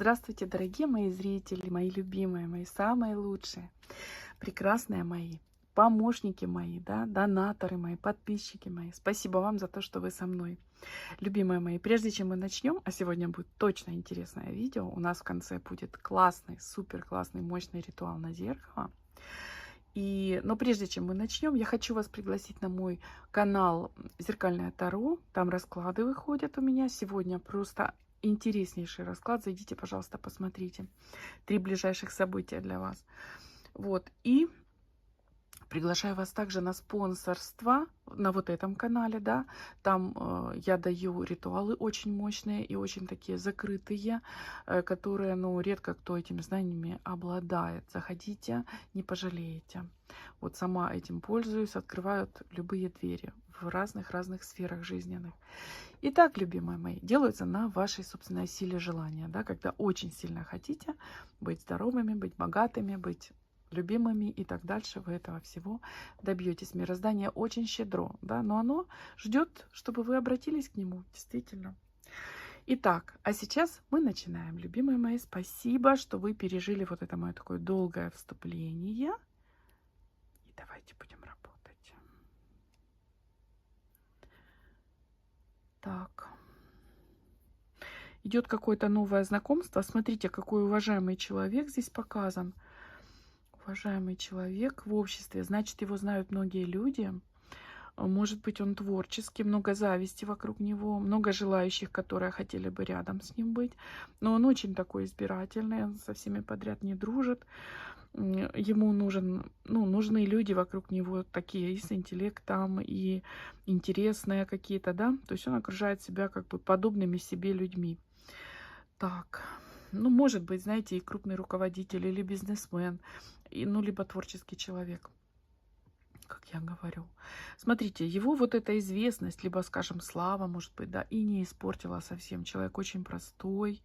Здравствуйте, дорогие мои зрители, мои любимые, мои самые лучшие, прекрасные мои, помощники мои, да, донаторы мои, подписчики мои. Спасибо вам за то, что вы со мной. Любимые мои, прежде чем мы начнем, а сегодня будет точно интересное видео, у нас в конце будет классный, супер классный, мощный ритуал на зеркало. Но прежде чем мы начнем, я хочу вас пригласить на мой канал «Зеркальное Таро». Там расклады выходят у меня. Сегодня просто интереснейший расклад. Зайдите, пожалуйста, посмотрите. 3 ближайших события для вас. Вот. И приглашаю вас также на спонсорство на вот этом канале, да. Там я даю ритуалы очень мощные и очень такие закрытые, которые, ну, редко кто этими знаниями обладает. Заходите, не пожалеете. Вот сама этим пользуюсь, открывают любые двери в разных сферах жизненных. Итак, любимые мои, делаются на вашей собственной силе желания, да, когда очень сильно хотите быть здоровыми, быть богатыми, быть любимыми и так дальше, вы этого всего добьетесь. Мироздание очень щедро, да, но оно ждет, чтобы вы обратились к нему, действительно. Итак, а сейчас мы начинаем, любимые мои. Спасибо, что вы пережили вот это мое такое долгое вступление. И давайте будем работать. Так. Идет какое-то новое знакомство. Смотрите, какой уважаемый человек здесь показан. Уважаемый человек в обществе, значит, его знают многие люди. Может быть, он творческий, много зависти вокруг него, много желающих, которые хотели бы рядом с ним быть. Но он очень такой избирательный, он со всеми подряд не дружит. Ему нужны люди вокруг него такие и с интеллектом, и интересные какие-то, да. То есть он окружает себя как бы подобными себе людьми. Так, ну, может быть, знаете, и крупный руководитель, или бизнесмен, либо творческий человек, как я говорю. Смотрите, его вот эта известность, либо, скажем, слава, может быть, да, и не испортила совсем. Человек очень простой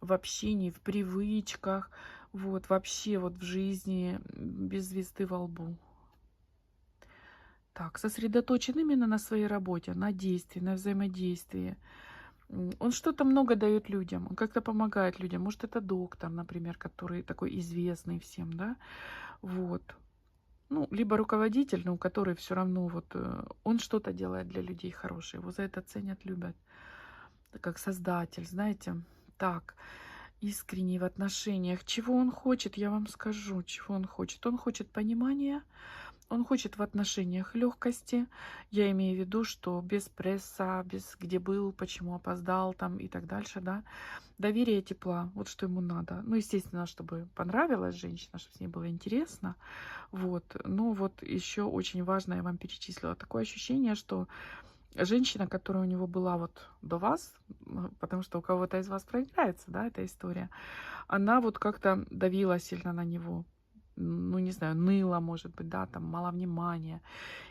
в общении, в привычках, вот, вообще вот в жизни, без звезды во лбу. Так, сосредоточен именно на своей работе, на действии, на взаимодействии. Он что-то много дает людям, он как-то помогает людям. Может, это доктор, например, который такой известный всем, да, вот. Ну, либо руководитель, но который все равно вот, он что-то делает для людей хорошее, его за это ценят, любят. Как создатель, знаете. Так, искренний в отношениях. Чего он хочет, я вам скажу, чего он хочет. Он хочет понимания, он хочет в отношениях легкости. Я имею в виду, что без пресса, без где был, почему опоздал там и так дальше, да. Доверие, тепла, вот что ему надо. Ну, естественно, чтобы понравилась женщина, чтобы с ней было интересно. Вот. Но вот еще очень важно, я вам перечислила, такое ощущение, что женщина, которая у него была вот до вас, потому что у кого-то из вас проявляется, да, эта история, она вот как-то давила сильно на него. Ну, не знаю, ныла, может быть, да, там, мало внимания,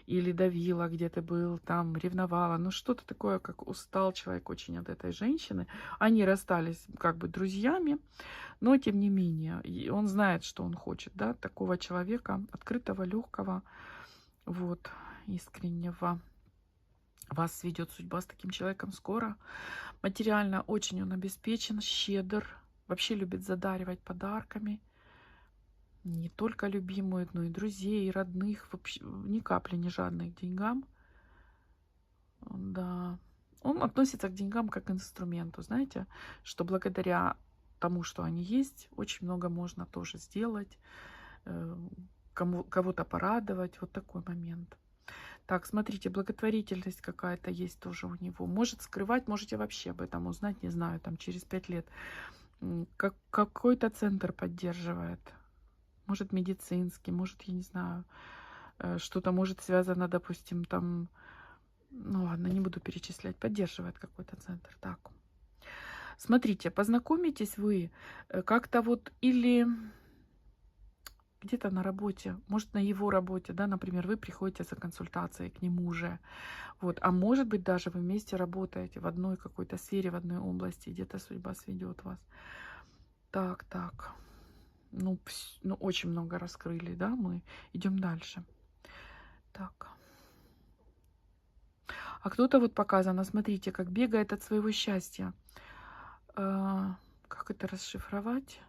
или давила, где ты был, там, ревновала, ну, что-то такое, как устал человек очень от этой женщины. Они расстались как бы друзьями, но, тем не менее, и он знает, что он хочет, да, такого человека, открытого, легкого, вот, искреннего. Вас сведет судьба с таким человеком скоро. Материально очень он обеспечен, щедр, вообще любит задаривать подарками. Не только любимую, но и друзей, и родных, вообще ни капли не жадный к деньгам. Да. Он относится к деньгам как к инструменту, знаете, что благодаря тому, что они есть, очень много можно тоже сделать, кого-то порадовать. Вот такой момент. Так, смотрите, благотворительность какая-то есть тоже у него. Может скрывать, можете вообще об этом узнать, не знаю, там через 5 лет. Какой-то центр поддерживает. Может, медицинский, может, я не знаю, что-то может связано, допустим, там, ну ладно, не буду перечислять, поддерживает какой-то центр. Так, смотрите, познакомитесь вы как-то вот или где-то на работе, может, на его работе, да, например, вы приходите за консультацией к нему же, вот, а может быть, даже вы вместе работаете в одной какой-то сфере, в одной области, где-то судьба сведет вас. Так. Ну, очень много раскрыли, да, мы идем дальше. Так. А кто-то вот показано, смотрите, как бегает от своего счастья. Как это расшифровать?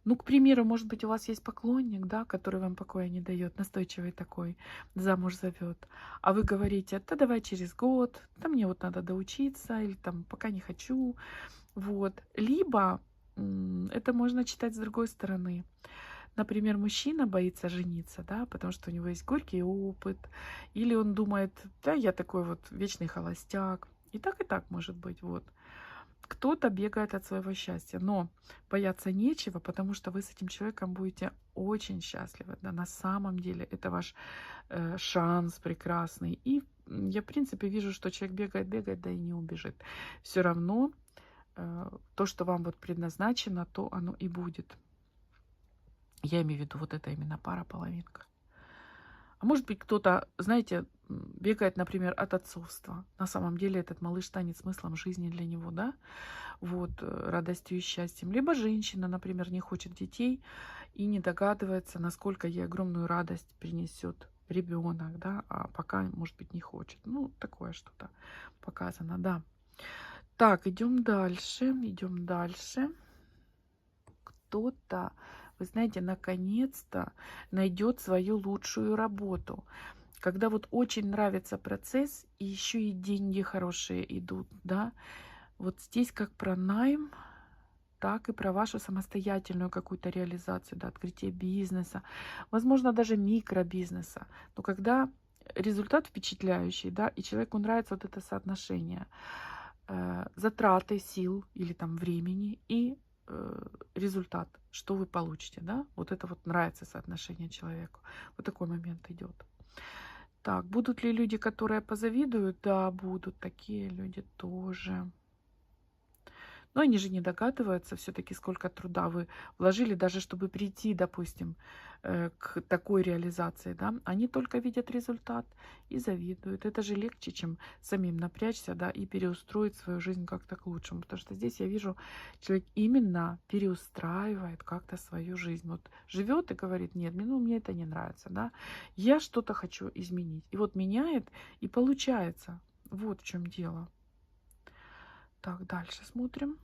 Ну, к примеру, может быть, у вас есть поклонник, да, который вам покоя не дает, настойчивый такой, замуж зовет. А вы говорите, да давай через год, да мне вот надо доучиться, или там пока не хочу. Вот. Либо это можно читать с другой стороны. Например, мужчина боится жениться, да, потому что у него есть горький опыт, или он думает, да, я такой вот вечный холостяк. И так может быть, вот. Кто-то бегает от своего счастья, но бояться нечего, потому что вы с этим человеком будете очень счастливы. Да, на самом деле это ваш шанс прекрасный. И я, в принципе, вижу, что человек бегает, бегает, да и не убежит. Все равно то, что вам вот предназначено, то оно и будет. Я имею в виду вот это именно пара-половинка. А может быть, кто-то, знаете, бегает, например, от отцовства. На самом деле этот малыш станет смыслом жизни для него, да, вот, радостью и счастьем. Либо женщина, например, не хочет детей и не догадывается, насколько ей огромную радость принесет ребенок, да, а пока, может быть, не хочет. Ну, такое что-то показано, да. Так, идем дальше, идем дальше. Кто-то, вы знаете, наконец-то найдет свою лучшую работу. Когда вот очень нравится процесс, и еще и деньги хорошие идут, да, вот здесь как про найм, так и про вашу самостоятельную какую-то реализацию, да, открытие бизнеса, возможно, даже микробизнеса. Но когда результат впечатляющий, да, и человеку нравится вот это соотношение затраты сил или там времени и результат, что вы получите, да, вот это вот нравится соотношение человеку. Вот такой момент идет. Так, будут ли люди, которые позавидуют? Да, будут такие люди тоже. Но они же не догадываются все-таки, сколько труда вы вложили, даже чтобы прийти, допустим, к такой реализации, да. Они только видят результат и завидуют. Это же легче, чем самим напрячься, да, и переустроить свою жизнь как-то к лучшему. Потому что здесь я вижу, человек именно переустраивает как-то свою жизнь. Вот живет и говорит, нет, ну, мне это не нравится, да. Я что-то хочу изменить. И вот меняет, и получается. Вот в чем дело. Так, дальше смотрим.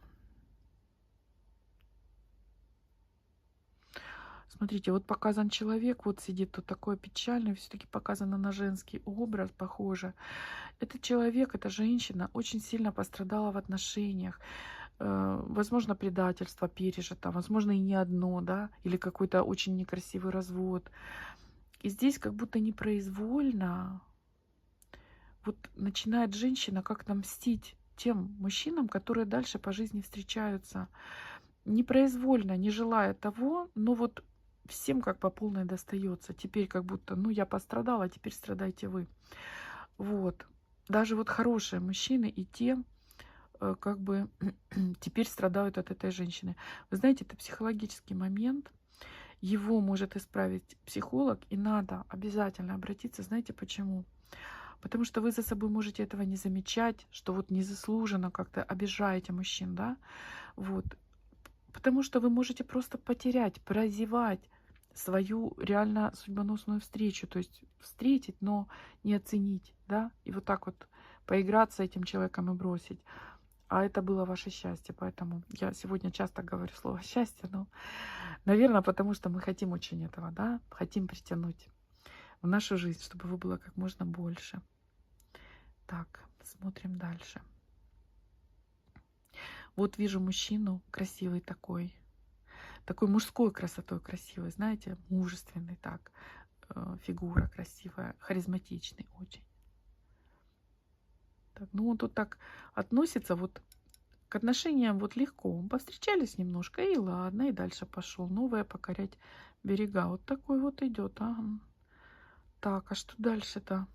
Смотрите, вот показан человек, вот сидит тут такой печальный, все-таки показано на женский образ, похоже. Этот человек, эта женщина очень сильно пострадала в отношениях. Возможно, предательство пережито, возможно, и не одно, да, или какой-то очень некрасивый развод. И здесь как будто непроизвольно вот начинает женщина как-то мстить тем мужчинам, которые дальше по жизни встречаются. Непроизвольно, не желая того, но вот всем как по полной достается. Теперь как будто, ну, я пострадала, теперь страдайте вы. Вот. Даже вот хорошие мужчины и те, как бы теперь страдают от этой женщины. Вы знаете, это психологический момент. Его может исправить психолог, и надо обязательно обратиться. Знаете почему? Потому что вы за собой можете этого не замечать, что вот незаслуженно как-то обижаете мужчин, да? Вот. Потому что вы можете просто потерять, прозевать свою реально судьбоносную встречу. То есть встретить, но не оценить, да? И вот так вот поиграться с этим человеком и бросить. А это было ваше счастье. Поэтому я сегодня часто говорю слово счастье, но, наверное, потому что мы хотим очень этого, да? Хотим притянуть в нашу жизнь, чтобы его было как можно больше. Так, смотрим дальше. Вот вижу мужчину красивый такой, такой мужской красотой красивый, знаете, мужественный так, фигура красивая, харизматичный очень. Так, ну он тут так относится вот к отношениям вот легко. Повстречались немножко, и ладно, и дальше пошел. Новое покорять берега. Вот такой вот идет. Ага. Так, а что дальше-то?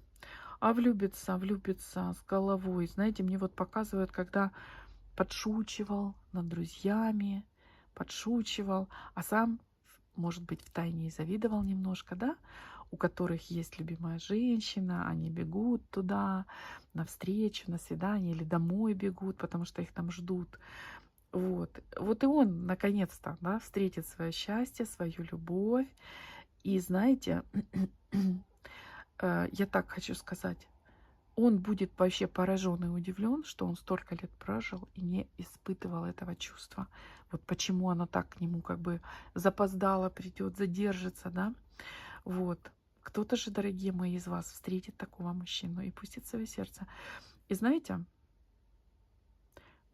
А влюбится с головой. Знаете, мне вот показывают, когда подшучивал над друзьями, подшучивал, а сам, может быть, втайне и завидовал немножко, да, у которых есть любимая женщина, они бегут туда, навстречу, на свидание или домой бегут, потому что их там ждут. Вот. Вот и он, наконец-то, да, встретит свое счастье, свою любовь. И знаете, я так хочу сказать, он будет вообще поражен и удивлен, что он столько лет прожил и не испытывал этого чувства. Вот почему оно так к нему как бы запоздало придет, задержится, да? Вот. Кто-то же, дорогие мои, из вас встретит такого мужчину и пустит в свое сердце. И знаете,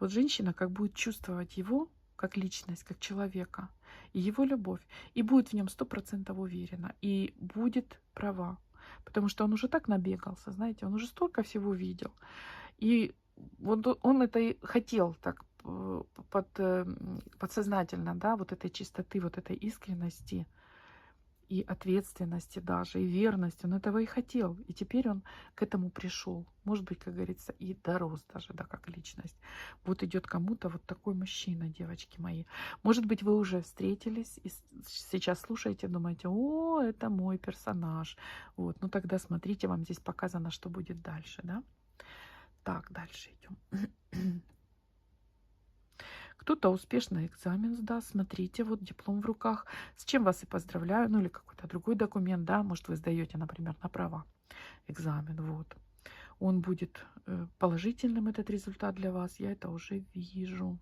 вот женщина как будет чувствовать его как личность, как человека, и его любовь, и будет в нем 100% уверена, и будет права. Потому что он уже так набегался, знаете, он уже столько всего видел. И вот он это и хотел так подсознательно, да, вот этой чистоты, вот этой искренности и ответственности даже, и верности. Он этого и хотел. И теперь он к этому пришел. Может быть, как говорится, и дорос даже, да, как личность. Вот идет кому-то вот такой мужчина, девочки мои. Может быть, вы уже встретились и сейчас слушаете, думаете, о, это мой персонаж. Вот, ну тогда смотрите, вам здесь показано, что будет дальше, да. Так, дальше идем. Кто-то успешно экзамен сдаст. Смотрите, вот диплом в руках. С чем вас и поздравляю. Ну или какой-то другой документ, да. Может, вы сдаете, например, на права экзамен. Вот. Он будет положительным, этот результат для вас. Я это уже вижу.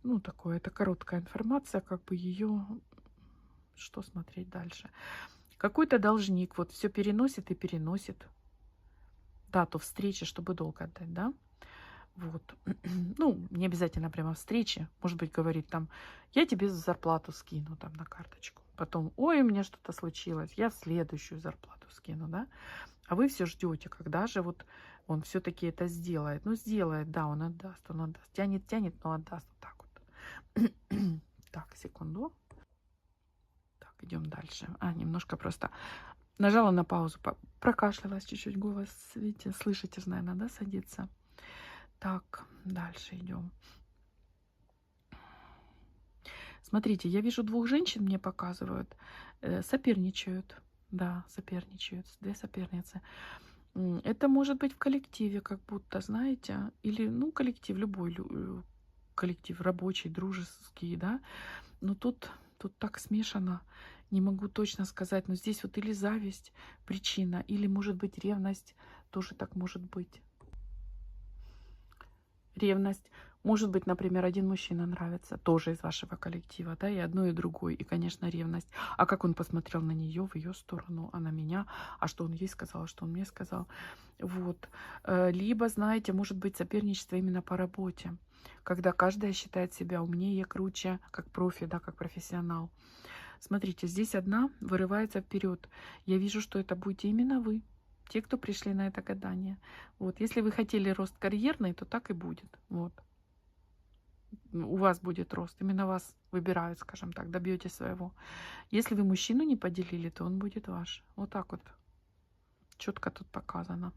Ну, такое, это короткая информация, как бы ее... Что смотреть дальше? Какой-то должник вот все переносит и переносит дату встречи, чтобы долг отдать, да? Вот. Ну, не обязательно прямо встречи. Может быть, говорит там, я тебе зарплату скину там на карточку. Потом, ой, у меня что-то случилось, я в следующую зарплату скину, да? А вы все ждете, когда же вот он все-таки это сделает. Ну, сделает, да, он отдаст, он отдаст. Тянет, тянет, но отдаст. Вот так вот. Так, секунду. Так, идем дальше. Немножко просто нажала на паузу, прокашлялась чуть-чуть, голос, видите, слышите, наверное, да, садится. Так, дальше идем. Смотрите, я вижу двух женщин, мне показывают, соперничают. Да, соперничают, две соперницы. Это может быть в коллективе, как будто, знаете, или, ну, коллектив, любой коллектив, рабочий, дружеский, да. Но тут так смешано, не могу точно сказать, но здесь вот или зависть причина, или, может быть, ревность, тоже так может быть. Ревность. Может быть, например, один мужчина нравится, тоже из вашего коллектива, да, и одной, и другой, и, конечно, ревность. А как он посмотрел на нее, в ее сторону, а на меня, а что он ей сказал, а что он мне сказал. Вот. Либо, знаете, может быть соперничество именно по работе, когда каждая считает себя умнее, круче, как профи, да, как профессионал. Смотрите, здесь одна вырывается вперед. Я вижу, что это будете именно вы. Те, кто пришли на это гадание. Вот. Если вы хотели рост карьерный, то так и будет. Вот. У вас будет рост. Именно вас выбирают, скажем так, добьетесь своего. Если вы мужчину не поделили, то он будет ваш. Вот так вот. Четко тут показано.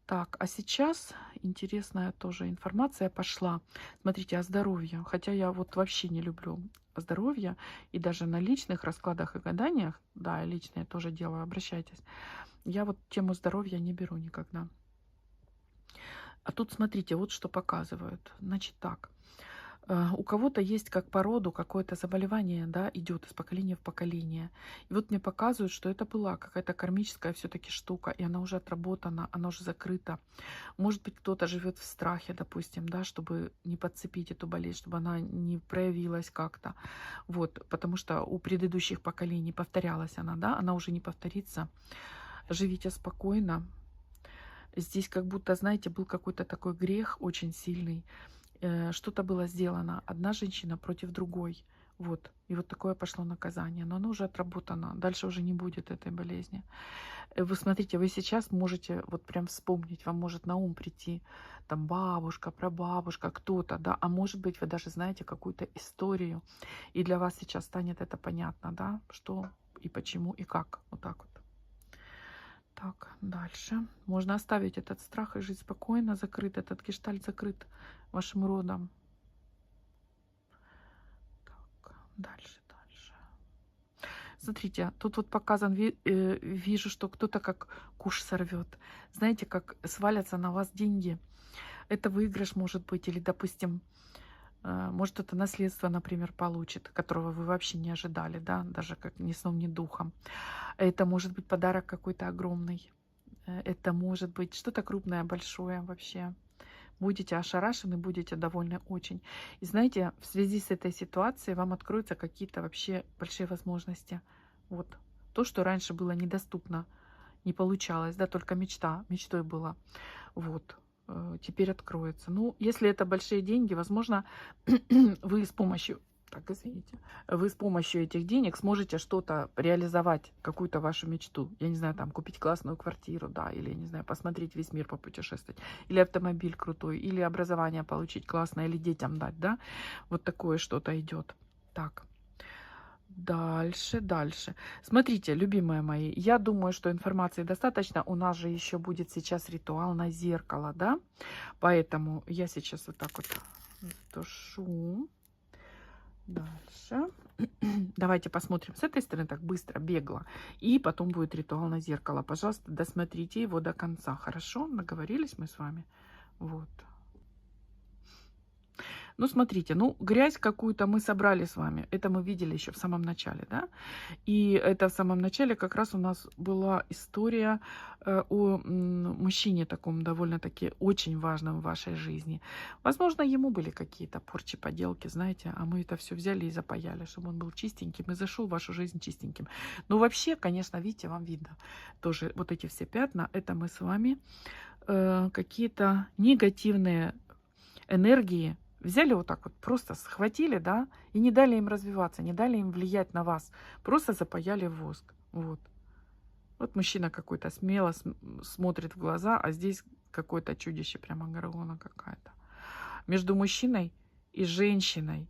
Так, а сейчас интересная тоже информация пошла. Смотрите, о здоровье. Хотя я вот вообще не люблю здоровье. И даже на личных раскладах и гаданиях, да, я личные тоже делаю, обращайтесь. Я вот тему здоровья не беру никогда. А тут, смотрите, вот что показывают. Значит так. У кого-то есть как по роду какое-то заболевание, да, идет из поколения в поколение. И вот мне показывают, что это была какая-то кармическая все-таки штука, и она уже отработана, она уже закрыта. Может быть, кто-то живет в страхе, допустим, да, чтобы не подцепить эту болезнь, чтобы она не проявилась как-то. Вот, потому что у предыдущих поколений повторялась она, да, она уже не повторится. Живите спокойно. Здесь как будто, знаете, был какой-то такой грех очень сильный. Что-то было сделано, одна женщина против другой. Вот. И вот такое пошло наказание. Но оно уже отработано. Дальше уже не будет этой болезни. Вы смотрите, вы сейчас можете вот прям вспомнить, вам может на ум прийти там бабушка, прабабушка, кто-то, да, а может быть вы даже знаете какую-то историю, и для вас сейчас станет это понятно, да, что и почему и как. Вот так вот. Так, дальше. Можно оставить этот страх и жить спокойно, закрыт, этот гештальт закрыт вашим родом. Так, дальше. Смотрите, тут вот показан, вижу, что кто-то как куш сорвет. Знаете, как свалятся на вас деньги. Это выигрыш может быть, или, допустим, может, это наследство, например, получит, которого вы вообще не ожидали, да, даже как ни сном, ни духом. Это может быть подарок какой-то огромный. Это может быть что-то крупное, большое вообще. Будете ошарашены, будете довольны очень. И знаете, в связи с этой ситуацией вам откроются какие-то вообще большие возможности. Вот. То, что раньше было недоступно, не получалось, да, только мечтой было. Вот. Теперь откроется. Ну, если это большие деньги, возможно, вы с помощью, так, извините, вы с помощью этих денег сможете что-то реализовать, какую-то вашу мечту. Я не знаю, там, купить классную квартиру, да, или, не знаю, посмотреть весь мир, попутешествовать, или автомобиль крутой, или образование получить классное, или детям дать, да. Вот такое что-то идет. Так. Дальше. Смотрите, любимые мои, я думаю, что информации достаточно. У нас же еще будет сейчас ритуал на зеркало, да? Поэтому я сейчас вот так вот тушу. Дальше. Давайте посмотрим с этой стороны так быстро, бегло. И потом будет ритуал на зеркало. Пожалуйста, досмотрите его до конца. Хорошо? Договорились мы с вами? Вот. Ну, смотрите, ну, грязь какую-то мы собрали с вами. Это мы видели еще в самом начале, да? И это в самом начале как раз у нас была история о мужчине таком довольно-таки очень важном в вашей жизни. Возможно, ему были какие-то порчи, поделки, знаете, а мы это все взяли и запаяли, чтобы он был чистеньким и зашел в вашу жизнь чистеньким. Но вообще, конечно, видите, вам видно тоже вот эти все пятна, это мы с вами какие-то негативные энергии взяли вот так вот, просто схватили, да, и не дали им развиваться, не дали им влиять на вас. Просто запаяли в воск. Вот. Вот мужчина какой-то смело смотрит в глаза, а здесь какое-то чудище, прямо горгона какая-то. Между мужчиной и женщиной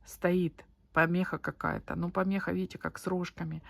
стоит помеха какая-то. Ну, помеха, видите, как с рожками.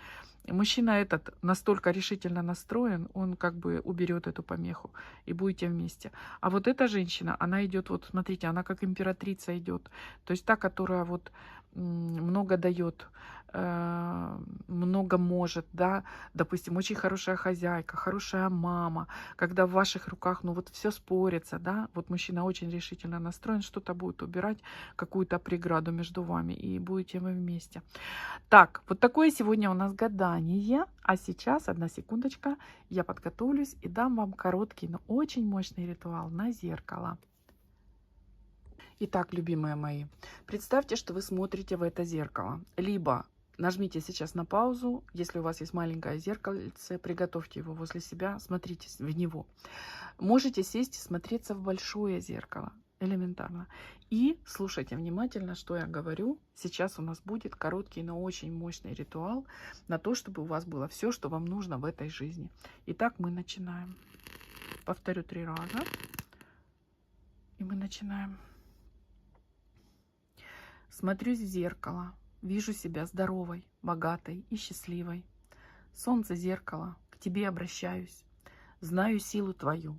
И мужчина этот настолько решительно настроен, он как бы уберет эту помеху, и будете вместе. А вот эта женщина, она идет, вот смотрите, она как императрица идет. То есть та, которая вот много дает, много может, да, допустим, очень хорошая хозяйка, хорошая мама, когда в ваших руках, ну вот все спорится, да, вот мужчина очень решительно настроен, что-то будет убирать, какую-то преграду между вами, и будете вы вместе. Так, вот такое сегодня у нас гадание. А сейчас, одна секундочка, я подготовлюсь и дам вам короткий, но очень мощный ритуал на зеркало. Итак, любимые мои, представьте, что вы смотрите в это зеркало. Либо нажмите сейчас на паузу, если у вас есть маленькое зеркальце, приготовьте его возле себя, смотрите в него. Можете сесть и смотреться в большое зеркало. Элементарно. И слушайте внимательно, что я говорю. Сейчас у нас будет короткий, но очень мощный ритуал на то, чтобы у вас было все, что вам нужно в этой жизни. Итак, мы начинаем. Повторю 3 раза. И мы начинаем. Смотрюсь в зеркало. Вижу себя здоровой, богатой и счастливой. Солнце зеркало, к тебе обращаюсь. Знаю силу твою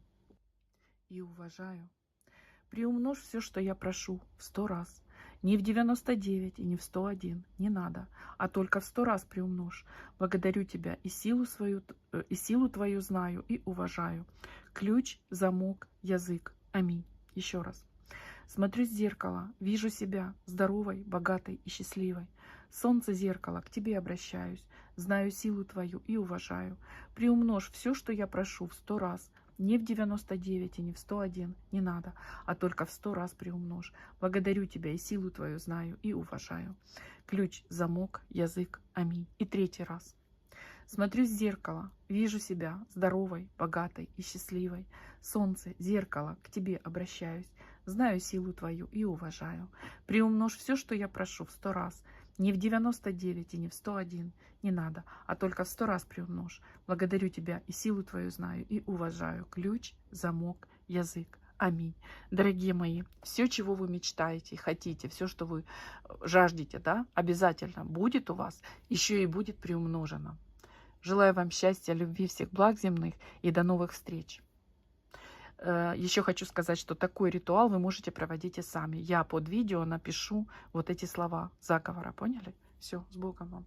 и уважаю. Приумножь все, что я прошу, в 100 раз. Не в 99 и не в 101, не надо, а только в 100 раз приумножь. Благодарю тебя и силу твою знаю и уважаю. Ключ, замок, язык. Аминь. Еще раз. Смотрю в зеркало, вижу себя здоровой, богатой и счастливой. Солнце зеркало, к тебе обращаюсь. Знаю силу твою и уважаю. Приумножь все, что я прошу, в 100 раз. Не в 99 и не в 101, не надо, а только в 100 раз приумножь. Благодарю тебя и силу твою знаю и уважаю. Ключ, замок, язык. Аминь. И 3 раз. Смотрю в зеркало, вижу себя здоровой, богатой и счастливой. Солнце, зеркало, к тебе обращаюсь. Знаю силу твою и уважаю. Приумножь все, что я прошу, в 100 раз. Не в 99 и не в 101, не надо, а только в 100 раз приумножь. Благодарю тебя и силу твою знаю и уважаю. Ключ, замок, язык. Аминь. Дорогие мои, все, чего вы мечтаете, хотите, все, что вы жаждете, да, обязательно будет у вас, еще и будет приумножено. Желаю вам счастья, любви, всех благ земных и до новых встреч. Еще хочу сказать, что такой ритуал вы можете проводить и сами. Я под видео напишу вот эти слова заговора, поняли? Все, с Богом вам.